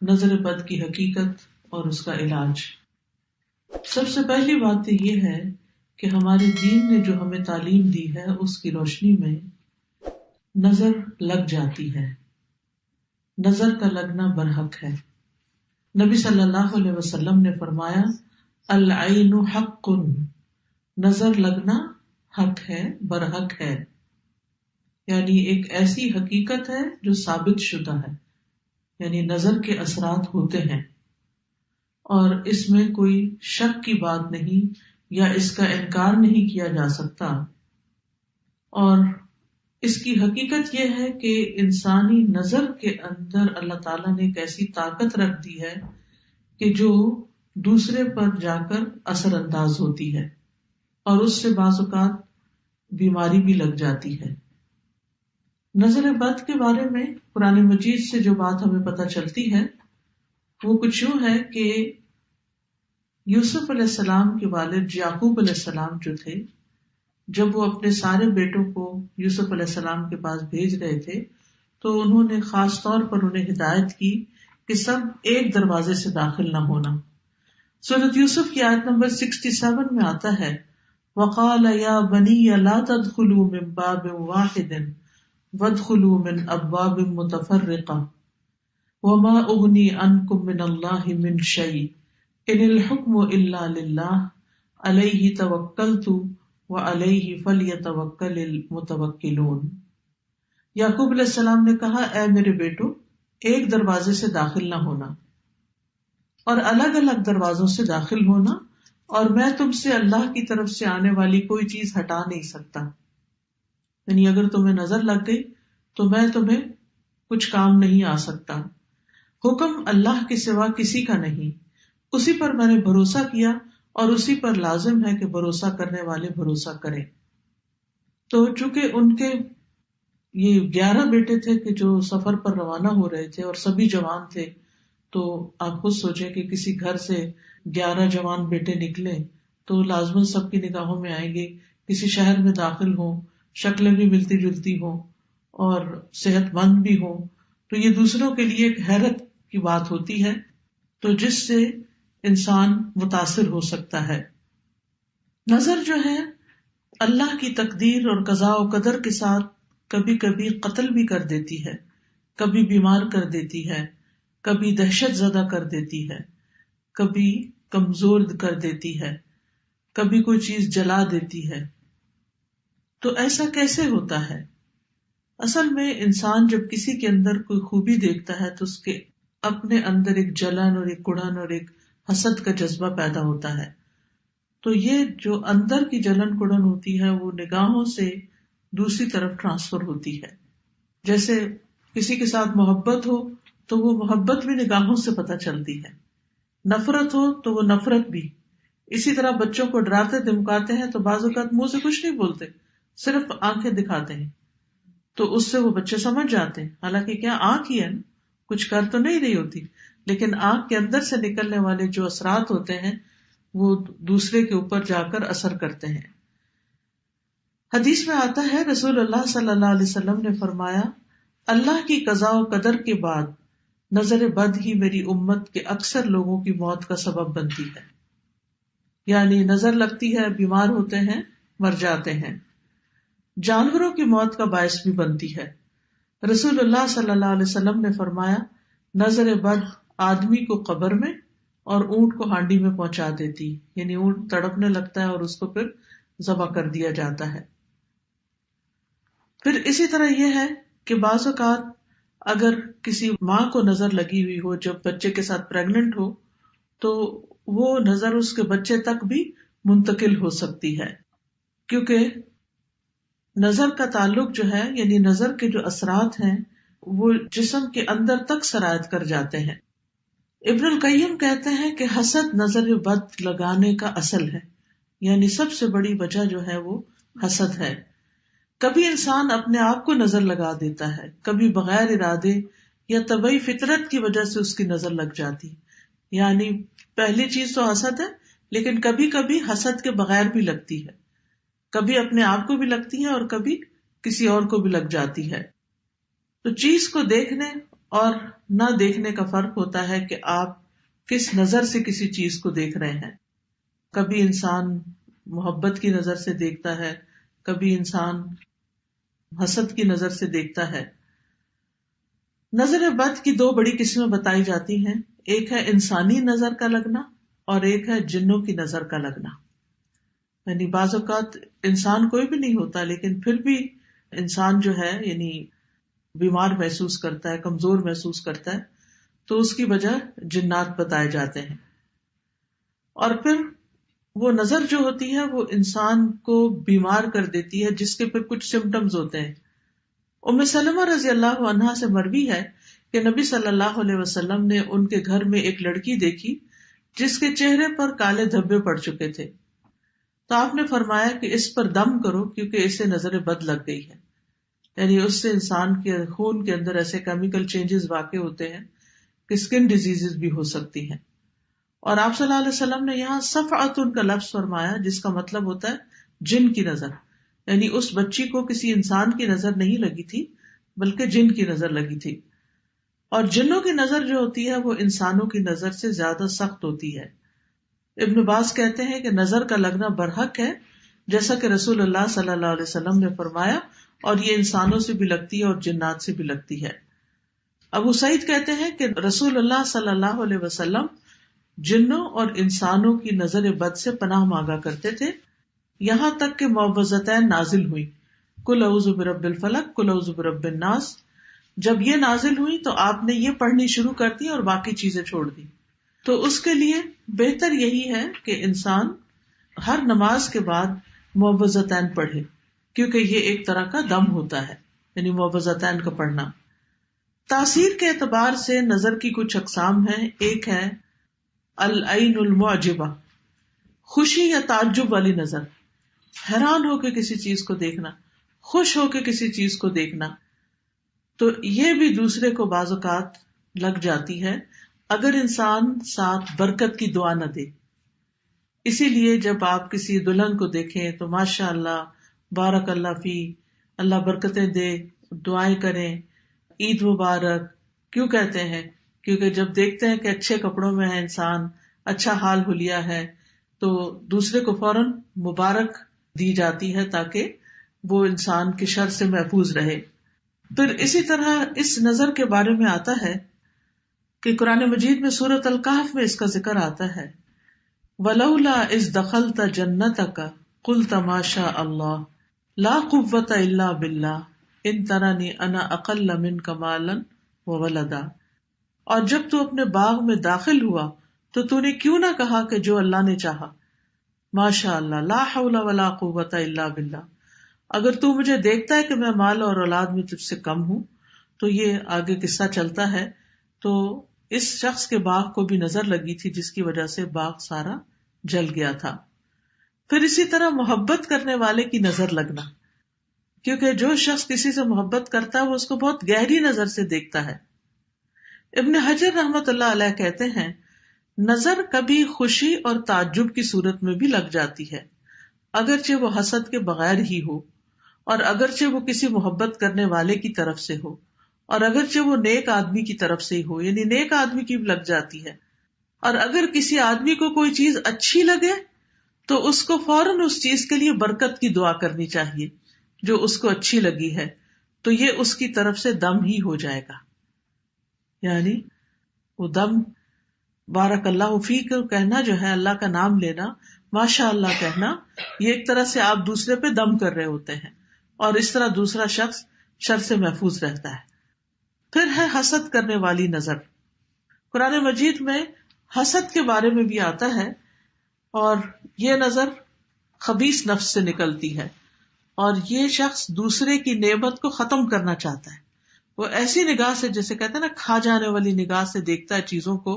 نظر بد کی حقیقت اور اس کا علاج۔ سب سے پہلی بات تو یہ ہے کہ ہمارے دین نے جو ہمیں تعلیم دی ہے اس کی روشنی میں نظر لگ جاتی ہے، نظر کا لگنا برحق ہے۔ نبی صلی اللہ علیہ وسلم نے فرمایا العین حق، نظر لگنا حق ہے، برحق ہے، یعنی ایک ایسی حقیقت ہے جو ثابت شدہ ہے، یعنی نظر کے اثرات ہوتے ہیں اور اس میں کوئی شک کی بات نہیں یا اس کا انکار نہیں کیا جا سکتا۔ اور اس کی حقیقت یہ ہے کہ انسانی نظر کے اندر اللہ تعالیٰ نے ایک ایسی طاقت رکھ دی ہے کہ جو دوسرے پر جا کر اثر انداز ہوتی ہے اور اس سے بعض اوقات بیماری بھی لگ جاتی ہے۔ نظر بد کے بارے میں قرآن مجید سے جو بات ہمیں پتہ چلتی ہے وہ کچھ یوں ہے کہ یوسف علیہ السلام کے والد یعقوب علیہ السلام جو تھے، جب وہ اپنے سارے بیٹوں کو یوسف علیہ السلام کے پاس بھیج رہے تھے تو انہوں نے خاص طور پر انہیں ہدایت کی کہ سب ایک دروازے سے داخل نہ ہونا۔ سورۃ یوسف کی آیت نمبر 67 میں آتا ہے وَقَالَ يَا بَنِيَّ لَا تَدْخُلُوا مِن بَابٍ وَاحِدٍ وَادْخُلُوا مِنْ أَبْوَابٍ مُتَفَرِّقَةٍ وَمَا أُغْنِي عَنْكُم مِّنَ اللَّهِ مِن شَيْءٍ إِنِ الْحُكْمُ إِلَّا لِلَّهِ عَلَيْهِ تَوَكَّلْتُ وَعَلَيْهِ فَلْيَتَوَكَّلِ الْمُتَوَكِّلُونَ۔ یعقوب علیہ السلام نے کہا اے میرے بیٹو، ایک دروازے سے داخل نہ ہونا اور الگ الگ دروازوں سے داخل ہونا، اور میں تم سے اللہ کی طرف سے آنے والی کوئی چیز ہٹا نہیں سکتا، یعنی اگر تمہیں نظر لگ گئی تو میں تمہیں کچھ کام نہیں آ سکتا۔ حکم اللہ کے سوا کسی کا نہیں، اسی پر میں نے بھروسہ کیا اور اسی پر لازم ہے کہ بھروسہ کرنے والے بھروسہ کریں۔ تو چونکہ ان کے یہ 11 بیٹے تھے کہ جو سفر پر روانہ ہو رہے تھے اور سبھی جوان تھے، تو آپ خود سوچیں کہ کسی گھر سے 11 جوان بیٹے نکلے تو لازماً سب کی نگاہوں میں آئیں گے، کسی شہر میں داخل ہوں، شکلیں بھی ملتی جلتی ہوں اور صحت مند بھی ہوں، تو یہ دوسروں کے لیے ایک حیرت کی بات ہوتی ہے، تو جس سے انسان متاثر ہو سکتا ہے۔ نظر جو ہے اللہ کی تقدیر اور قضاء و قدر کے ساتھ کبھی کبھی قتل بھی کر دیتی ہے، کبھی بیمار کر دیتی ہے، کبھی دہشت زدہ کر دیتی ہے، کبھی کمزور کر دیتی ہے، کبھی کوئی چیز جلا دیتی ہے۔ تو ایسا کیسے ہوتا ہے؟ اصل میں انسان جب کسی کے اندر کوئی خوبی دیکھتا ہے تو اس کے اپنے اندر ایک جلن اور ایک کڑن اور ایک حسد کا جذبہ پیدا ہوتا ہے، تو یہ جو اندر کی جلن کڑن ہوتی ہے وہ نگاہوں سے دوسری طرف ٹرانسفر ہوتی ہے۔ جیسے کسی کے ساتھ محبت ہو تو وہ محبت بھی نگاہوں سے پتہ چلتی ہے، نفرت ہو تو وہ نفرت بھی۔ اسی طرح بچوں کو ڈراتے دھمکاتے ہیں تو بعض اوقات منہ سے کچھ نہیں بولتے، صرف آنکھیں دکھاتے ہیں، تو اس سے وہ بچے سمجھ جاتے ہیں، حالانکہ کیا آنکھ ہی ہے نا، کچھ کر تو نہیں رہی ہوتی، لیکن آنکھ کے اندر سے نکلنے والے جو اثرات ہوتے ہیں وہ دوسرے کے اوپر جا کر اثر کرتے ہیں۔ حدیث میں آتا ہے رسول اللہ صلی اللہ علیہ وسلم نے فرمایا اللہ کی قضاء و قدر کے بعد نظر بد ہی میری امت کے اکثر لوگوں کی موت کا سبب بنتی ہے، یعنی نظر لگتی ہے، بیمار ہوتے ہیں، مر جاتے ہیں، جانوروں کی موت کا باعث بھی بنتی ہے۔ رسول اللہ صلی اللہ علیہ وسلم نے فرمایا نظر بد آدمی کو قبر میں اور اونٹ کو ہانڈی میں پہنچا دیتی، یعنی اونٹ تڑپنے لگتا ہے اور اس کو پھر ذبح کر دیا جاتا ہے۔ پھر اسی طرح یہ ہے کہ بعض اوقات اگر کسی ماں کو نظر لگی ہوئی ہو جب بچے کے ساتھ پریگننٹ ہو تو وہ نظر اس کے بچے تک بھی منتقل ہو سکتی ہے، کیونکہ نظر کا تعلق جو ہے، یعنی نظر کے جو اثرات ہیں وہ جسم کے اندر تک سرایت کر جاتے ہیں۔ ابن القیم کہتے ہیں کہ حسد نظر بد لگانے کا اصل ہے، یعنی سب سے بڑی وجہ جو ہے وہ حسد ہے۔ کبھی انسان اپنے آپ کو نظر لگا دیتا ہے، کبھی بغیر ارادے یا طبعی فطرت کی وجہ سے اس کی نظر لگ جاتی، یعنی پہلی چیز تو حسد ہے، لیکن کبھی کبھی حسد کے بغیر بھی لگتی ہے، کبھی اپنے آپ کو بھی لگتی ہے اور کبھی کسی اور کو بھی لگ جاتی ہے۔ تو چیز کو دیکھنے اور نہ دیکھنے کا فرق ہوتا ہے کہ آپ کس نظر سے کسی چیز کو دیکھ رہے ہیں. کبھی انسان محبت کی نظر سے دیکھتا ہے، کبھی انسان حسد کی نظر سے دیکھتا ہے. نظر بد کی دو بڑی قسمیں بتائی جاتی ہیں، ایک ہے انسانی نظر کا لگنا اور ایک ہے جنوں کی نظر کا لگنا. یعنی بعض اوقات انسان کوئی بھی نہیں ہوتا لیکن پھر بھی انسان جو ہے یعنی بیمار محسوس کرتا ہے، کمزور محسوس کرتا ہے، تو اس کی وجہ جنات بتائے جاتے ہیں. اور پھر وہ نظر جو ہوتی ہے وہ انسان کو بیمار کر دیتی ہے، جس کے پھر کچھ سمٹمز ہوتے ہیں. ام سلمہ رضی اللہ عنہا سے مروی ہے کہ نبی صلی اللہ علیہ وسلم نے ان کے گھر میں ایک لڑکی دیکھی جس کے چہرے پر کالے دھبے پڑ چکے تھے. تو آپ نے فرمایا کہ اس پر دم کرو کیونکہ اسے نظر بد لگ گئی ہے. یعنی اس سے انسان کے خون کے اندر ایسے کیمیکل چینجز واقع ہوتے ہیں کہ اسکن ڈیزیز بھی ہو سکتی ہیں. اور آپ صلی اللہ علیہ وسلم نے یہاں صفعۃ کا لفظ فرمایا جس کا مطلب ہوتا ہے جن کی نظر. یعنی اس بچی کو کسی انسان کی نظر نہیں لگی تھی بلکہ جن کی نظر لگی تھی. اور جنوں کی نظر جو ہوتی ہے وہ انسانوں کی نظر سے زیادہ سخت ہوتی ہے. ابن باز کہتے ہیں کہ نظر کا لگنا برحق ہے جیسا کہ رسول اللہ صلی اللہ علیہ وسلم نے فرمایا، اور یہ انسانوں سے بھی لگتی ہے اور جنات سے بھی لگتی ہے. ابو سعید کہتے ہیں کہ رسول اللہ صلی اللہ علیہ وسلم جنوں اور انسانوں کی نظر بد سے پناہ مانگا کرتے تھے یہاں تک کہ معوذتین نازل ہوئی، قل اعوذ برب الفلق قل اعوذ برب الناس. جب یہ نازل ہوئی تو آپ نے یہ پڑھنی شروع کر دی اور باقی چیزیں چھوڑ دی. تو اس کے لیے بہتر یہی ہے کہ انسان ہر نماز کے بعد معوذتین پڑھے، کیونکہ یہ ایک طرح کا دم ہوتا ہے، یعنی معوذتین کا پڑھنا. تاثیر کے اعتبار سے نظر کی کچھ اقسام ہیں. ایک ہے العین المعجبہ، خوشی یا تعجب والی نظر، حیران ہو کے کسی چیز کو دیکھنا، خوش ہو کے کسی چیز کو دیکھنا. تو یہ بھی دوسرے کو بعض اوقات لگ جاتی ہے اگر انسان ساتھ برکت کی دعا نہ دے. اسی لیے جب آپ کسی دلہن کو دیکھیں تو ماشاء اللہ بارک اللہ فی، اللہ برکتیں دے، دعائیں کریں، عید مبارک. کیوں کہتے ہیں؟ کیونکہ جب دیکھتے ہیں کہ اچھے کپڑوں میں ہے انسان، اچھا حال حلیہ ہے، تو دوسرے کو فوراً مبارک دی جاتی ہے تاکہ وہ انسان کی شر سے محفوظ رہے. پھر اسی طرح اس نظر کے بارے میں آتا ہے کہ قرآن مجید میں سورۃ الکہف میں اس کا ذکر آتا ہے، وَلَوْلَا إِذْ دَخَلْتَ جَنَّتَكَ قُلْتَ مَا شَاءَ اللَّهُ لَا قُوَّةَ إِلَّا بِاللَّهِ إِن تَرَنِي أَنَا أَقَلَّ مِنْكَ مَالًا وَوَلَدًا. اور جب تو اپنے باغ میں داخل ہوا تو نے کیوں نہ کہا کہ جو اللہ نے چاہا، ماشاء اللہ لا حول ولا قوة الا باللہ. اگر تو مجھے دیکھتا ہے کہ میں مال اور اولاد میں تجھ سے کم ہوں. تو یہ آگے قصہ چلتا ہے. تو اس شخص کے باغ کو بھی نظر لگی تھی جس کی وجہ سے باغ سارا جل گیا تھا. پھر اسی طرح محبت کرنے والے کی نظر لگنا، کیونکہ جو شخص کسی سے محبت کرتا ہے وہ اس کو بہت گہری نظر سے دیکھتا ہے. ابن حجر رحمت اللہ علیہ کہتے ہیں نظر کبھی خوشی اور تعجب کی صورت میں بھی لگ جاتی ہے، اگرچہ وہ حسد کے بغیر ہی ہو، اور اگرچہ وہ کسی محبت کرنے والے کی طرف سے ہو، اور اگرچہ وہ نیک آدمی کی طرف سے ہی ہو، یعنی نیک آدمی کی بھی لگ جاتی ہے. اور اگر کسی آدمی کو کوئی چیز اچھی لگے تو اس کو فوراً اس چیز کے لیے برکت کی دعا کرنی چاہیے جو اس کو اچھی لگی ہے، تو یہ اس کی طرف سے دم ہی ہو جائے گا. یعنی وہ دم بارک اللہ فیک کہنا جو ہے، اللہ کا نام لینا، ماشاء اللہ کہنا، یہ ایک طرح سے آپ دوسرے پہ دم کر رہے ہوتے ہیں، اور اس طرح دوسرا شخص شر سے محفوظ رہتا ہے. پھر ہے حسد کرنے والی نظر. قرآن مجید میں حسد کے بارے میں بھی آتا ہے، اور یہ نظر خبیث نفس سے نکلتی ہے، اور یہ شخص دوسرے کی نعمت کو ختم کرنا چاہتا ہے. وہ ایسی نگاہ سے، جیسے کہتے ہیں نا کھا جانے والی نگاہ سے دیکھتا ہے چیزوں کو،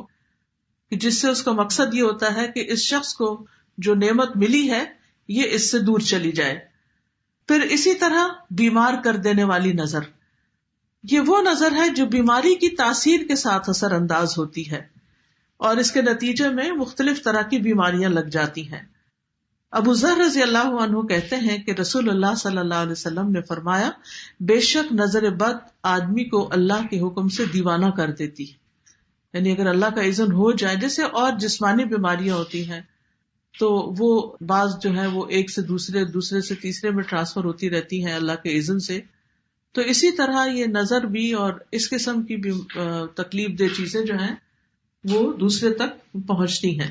کہ جس سے اس کا مقصد یہ ہوتا ہے کہ اس شخص کو جو نعمت ملی ہے یہ اس سے دور چلی جائے. پھر اسی طرح بیمار کر دینے والی نظر، یہ وہ نظر ہے جو بیماری کی تاثیر کے ساتھ اثر انداز ہوتی ہے، اور اس کے نتیجے میں مختلف طرح کی بیماریاں لگ جاتی ہیں. ابو ذر رضی اللہ عنہ کہتے ہیں کہ رسول اللہ صلی اللہ علیہ وسلم نے فرمایا، بے شک نظر بد آدمی کو اللہ کے حکم سے دیوانہ کر دیتی، یعنی اگر اللہ کا اذن ہو جائے، جیسے اور جسمانی بیماریاں ہوتی ہیں تو وہ بعض جو ہے وہ ایک سے دوسرے سے تیسرے میں ٹرانسفر ہوتی رہتی ہیں اللہ کے اذن سے، تو اسی طرح یہ نظر بھی اور اس قسم کی بھی تکلیف دہ چیزیں جو ہیں وہ دوسرے تک پہنچتی ہیں.